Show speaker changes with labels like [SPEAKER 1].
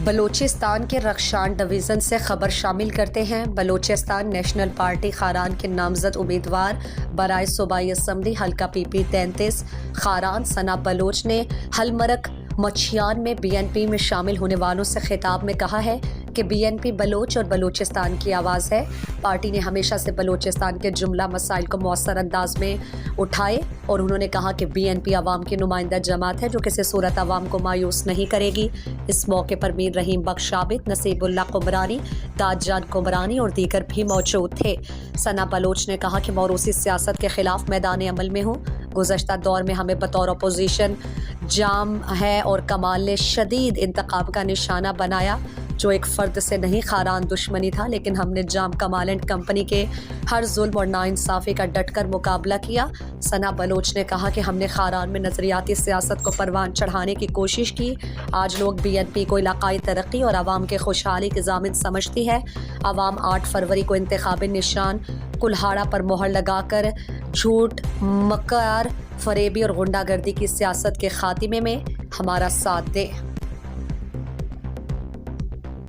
[SPEAKER 1] بلوچستان کے رخشان ڈویژن سے خبر شامل کرتے ہیں۔ بلوچستان نیشنل پارٹی خاران کے نامزد امیدوار برائے صوبائی اسمبلی حلقہ پی پی 33 خاران ثنا بلوچ نے ہلمرک مچھیان میں بی این پی میں شامل ہونے والوں سے خطاب میں کہا ہے کہ بی این پی بلوچ اور بلوچستان کی آواز ہے۔ پارٹی نے ہمیشہ سے بلوچستان کے جملہ مسائل کو مؤثر انداز میں اٹھائے اور انہوں نے کہا کہ بی این پی عوام کی نمائندہ جماعت ہے جو کسی صورت عوام کو مایوس نہیں کرے گی۔ اس موقع پر میر رحیم بخش عابد، نصیب اللہ قمرانی، داد جان قمرانی اور دیگر بھی موجود تھے۔ ثنا بلوچ نے کہا کہ موروثی سیاست کے خلاف میدان عمل میں ہوں۔ گزشتہ دور میں ہمیں بطور اپوزیشن جام ہے اور کمال نے شدید انتقام کا نشانہ بنایا، جو ایک فرد سے نہیں خاران دشمنی تھا، لیکن ہم نے جام کمال اینڈ کمپنی کے ہر ظلم اور ناانصافی کا ڈٹ کر مقابلہ کیا۔ ثنا بلوچ نے کہا کہ ہم نے خاران میں نظریاتی سیاست کو پروان چڑھانے کی کوشش کی۔ آج لوگ بی این پی کو علاقائی ترقی اور عوام کے خوشحالی کی ضامن سمجھتی ہے۔ عوام 8 فروری کو انتخابی نشان کلہاڑا پر مہر لگا کر جھوٹ، مکر، فریبی اور غنڈہ گردی کی سیاست کے خاتمے میں ہمارا ساتھ دے۔